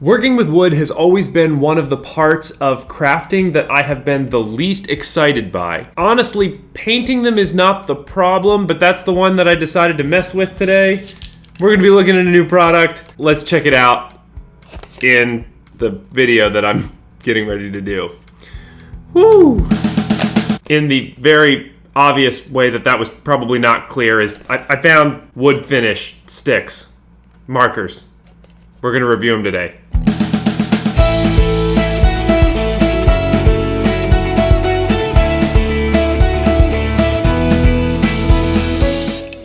Working with wood has always been one of the parts of crafting that I have been the least excited by. Honestly, painting them is not the problem, but that's the one that I decided to mess with today. We're going to be looking at a new product. Let's check it out in the video that I'm getting ready to do. Woo! In the very obvious way that was probably not clear is I found wood finish sticks, markers. We're going to review them today.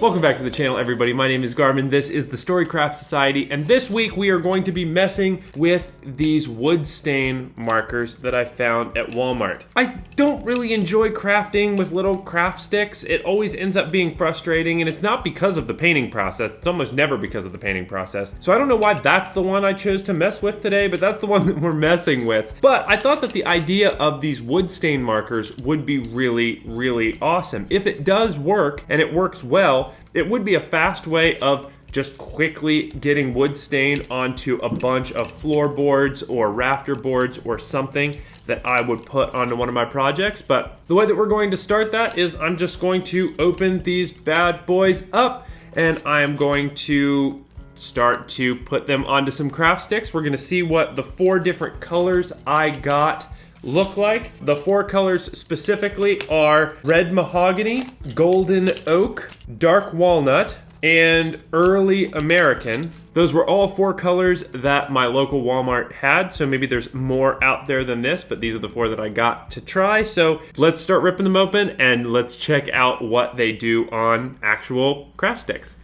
Welcome back to the channel, everybody. My name is Garmin. This is the Storycraft Society, and this week we are going to be messing with these wood stain markers that I found at Walmart. I don't really enjoy crafting with little craft sticks. It always ends up being frustrating, and it's not because of the painting process. It's almost never because of the painting process. So I don't know why that's the one I chose to mess with today, but that's the one that we're messing with. But I thought that the idea of these wood stain markers would be really, really awesome. If it does work, and it works well, it would be a fast way of just quickly getting wood stain onto a bunch of floorboards or rafter boards or something that I would put onto one of my projects. But the way that we're going to start that is I'm just going to open these bad boys up and I'm going to start to put them onto some craft sticks. We're going to see what the 4 different colors I got look like. The 4 colors specifically are red mahogany, golden oak, dark walnut, and early American. Those were all 4 colors that my local Walmart had, so maybe there's more out there than this, but these are the 4 that I got to try. So let's start ripping them open and let's check out what they do on actual craft sticks.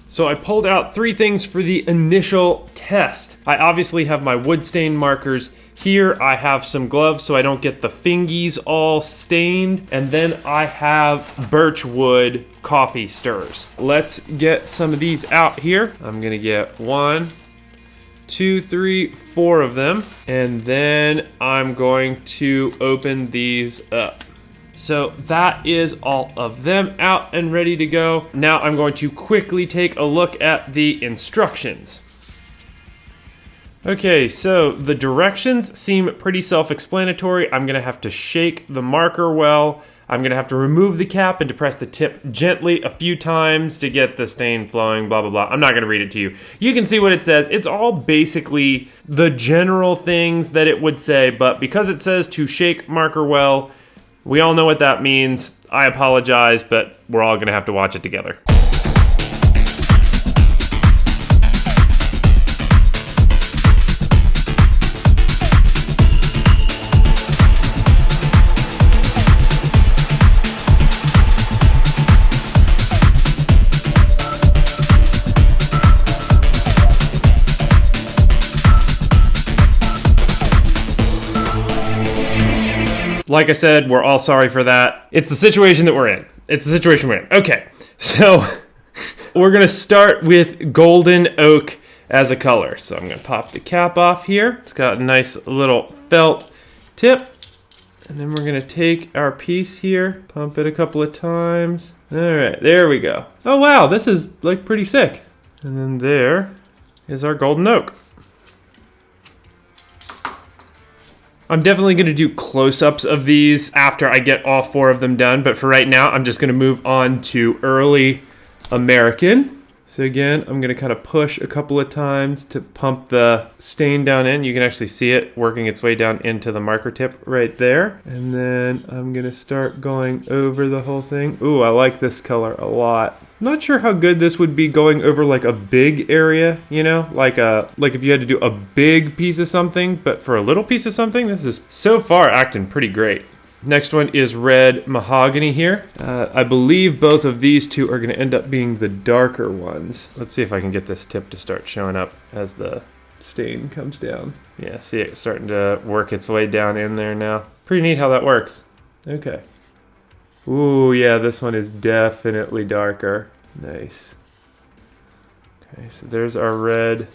So I pulled out 3 things for the initial test. I obviously have my wood stain markers here. I have some gloves so I don't get the fingies all stained. And then I have birch wood coffee stirrers. Let's get some of these out here. I'm gonna get 1, 2, 3, 4 of them. And then I'm going to open these up. So that is all of them out and ready to go. Now I'm going to quickly take a look at the instructions. Okay, so the directions seem pretty self-explanatory. I'm gonna have to shake the marker well. I'm gonna have to remove the cap and depress the tip gently a few times to get the stain flowing, blah, blah, blah. I'm not gonna read it to you. You can see what it says. It's all basically the general things that it would say, but because it says to shake marker well, we all know what that means. I apologize, but we're all gonna have to watch it together. Like I said, we're all sorry for that. It's the situation that we're in. Okay, so we're gonna start with golden oak as a color. So I'm gonna pop the cap off here. It's got a nice little felt tip. And then we're gonna take our piece here, pump it a couple of times. All right, there we go. Oh wow, this is like pretty sick. And then there is our golden oak. I'm definitely going to do close-ups of these after I get all 4 of them done, but for right now, I'm just going to move on to early American. So again, I'm going to kind of push a couple of times to pump the stain down in. You can actually see it working its way down into the marker tip right there. And then I'm going to start going over the whole thing. Ooh, I like this color a lot. I'm not sure how good this would be going over like a big area, you know, like if you had to do a big piece of something, but for a little piece of something, this is so far acting pretty great. Next one is red mahogany here. I believe both of these 2 are going to end up being the darker ones. Let's see if I can get this tip to start showing up as the stain comes down. Yeah, see it starting to work its way down in there now. Pretty neat how that works. Okay. Ooh, yeah, this one is definitely darker. Nice. Okay, so there's our red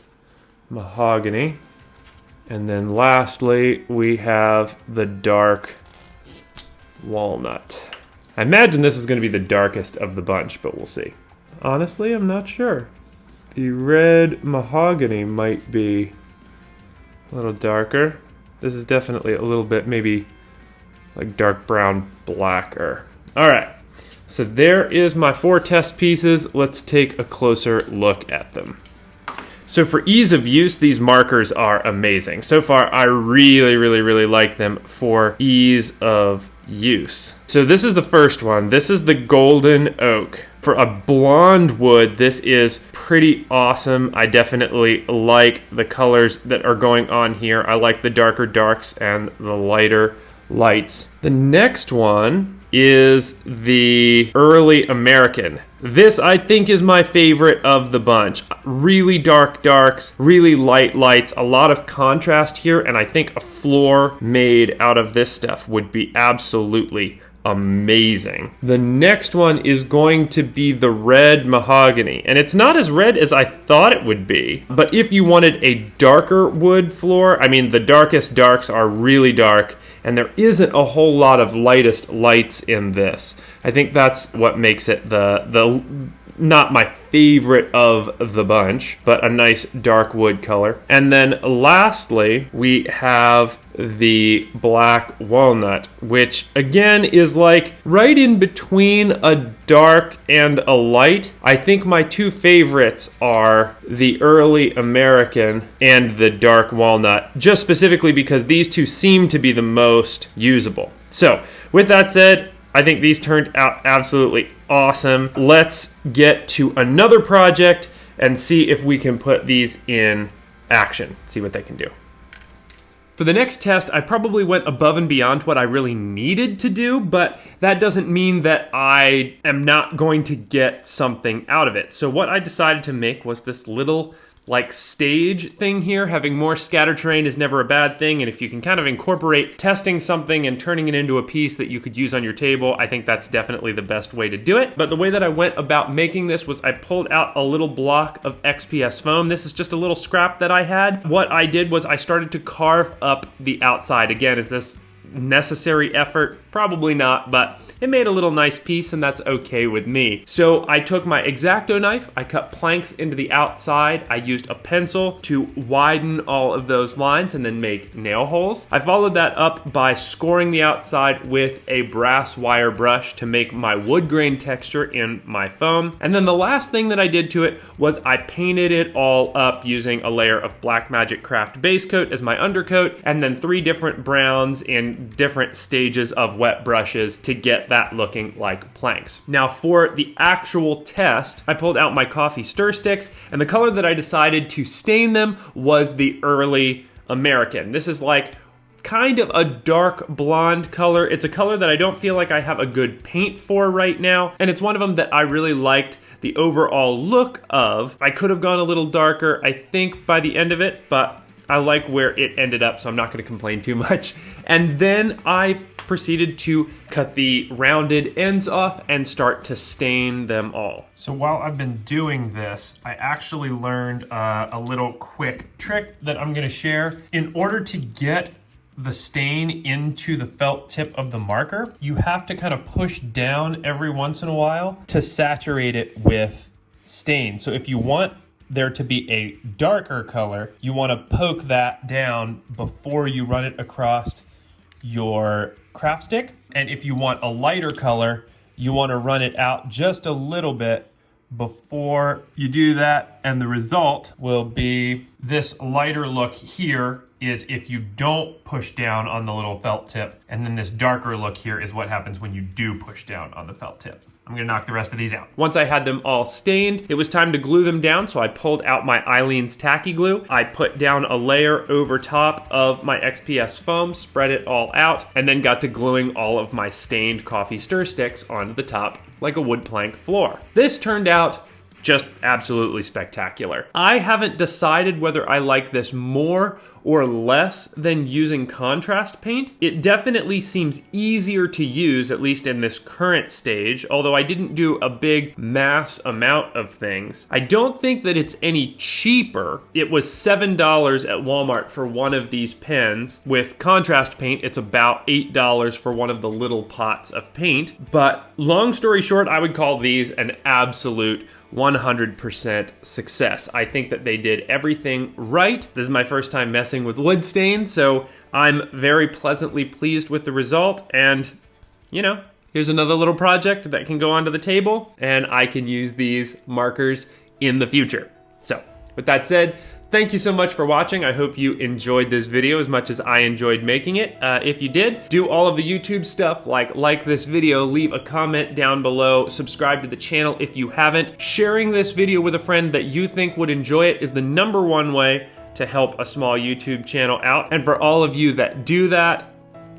mahogany. And then lastly, we have the dark walnut. I imagine this is going to be the darkest of the bunch, but we'll see. Honestly, I'm not sure. The red mahogany might be A little darker. This is definitely a little bit maybe like dark brown blacker. All right, so there is my 4 test pieces. Let's take a closer look at them. So for ease of use, these markers are amazing. So far, I really like them for ease of use. So this is the first one. This is the golden oak. For a blonde wood, this is pretty awesome. I definitely like the colors that are going on here. I like the darker darks and the lighter lights. The next one is the early American. This, I think, is my favorite of the bunch. Really dark darks, really light lights, a lot of contrast here, and I think a floor made out of this stuff would be absolutely amazing. The next one is going to be the red mahogany, and it's not as red as I thought it would be, but if you wanted a darker wood floor, I mean, the darkest darks are really dark, and there isn't a whole lot of lightest lights in this. I think that's what makes it the not my favorite of the bunch, but a nice dark wood color. And then lastly, we have the black walnut, which again is like right in between a dark and a light. I think my 2 favorites are the early American and the dark walnut, just specifically because these 2 seem to be the most usable. So with that said, I think these turned out absolutely awesome. Let's get to another project and see if we can put these in action, see what they can do. For the next test, I probably went above and beyond what I really needed to do, but that doesn't mean that I am not going to get something out of it. So what I decided to make was this little like stage thing here. Having more scatter terrain is never a bad thing, and if you can kind of incorporate testing something and turning it into a piece that you could use on your table, I think that's definitely the best way to do it. But the way that I went about making this was I pulled out a little block of XPS foam. This is just a little scrap that I had. What I did was I started to carve up the outside. Again, is this necessary effort? Probably not, but it made a little nice piece, and that's okay with me. So I took my X-Acto knife, I cut planks into the outside, I used a pencil to widen all of those lines and then make nail holes. I followed that up by scoring the outside with a brass wire brush to make my wood grain texture in my foam. And then the last thing that I did to it was I painted it all up using a layer of Black Magic Craft base coat as my undercoat, and then 3 different browns in different stages of wet brushes to get that looking like planks. Now for the actual test, I pulled out my coffee stir sticks, and the color that I decided to stain them was the early American. This is like kind of a dark blonde color. It's a color that I don't feel like I have a good paint for right now, and it's one of them that I really liked the overall look of. I could have gone a little darker, I think, by the end of it, but I like where it ended up, so I'm not going to complain too much. And then I proceeded to cut the rounded ends off and start to stain them all. So while I've been doing this, I actually learned a little quick trick that I'm going to share. In order to get the stain into the felt tip of the marker, you have to kind of push down every once in a while to saturate it with stain. So if you want there to be a darker color, you want to poke that down before you run it across your craft stick. And if you want a lighter color, you want to run it out just a little bit before you do that. And the result will be this lighter look here is if you don't push down on the little felt tip. And then this darker look here is what happens when you do push down on the felt tip. I'm gonna knock the rest of these out. Once I had them all stained, it was time to glue them down, so I pulled out my Eileen's tacky glue. I put down a layer over top of my XPS foam, spread it all out, and then got to gluing all of my stained coffee stir sticks onto the top like a wood plank floor. This turned out just absolutely spectacular. I haven't decided whether I like this more or less than using contrast paint. It definitely seems easier to use, at least in this current stage, although I didn't do a big mass amount of things. I don't think that it's any cheaper. It was $7 at Walmart for one of these pens. With contrast paint, it's about $8 for one of the little pots of paint. But long story short, I would call these an absolute 100% success. I think that they did everything right. This is my first time messing with wood stain, so I'm very pleasantly pleased with the result. And, you know, here's another little project that can go onto the table, and I can use these markers in the future. So, with that said, thank you so much for watching. I hope you enjoyed this video as much as I enjoyed making it. If you did, do all of the YouTube stuff, like this video, leave a comment down below, subscribe to the channel if you haven't. Sharing this video with a friend that you think would enjoy it is the #1 way to help a small YouTube channel out. And for all of you that do that,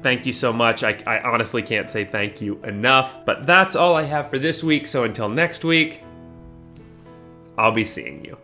thank you so much. I honestly can't say thank you enough. But that's all I have for this week, so until next week, I'll be seeing you.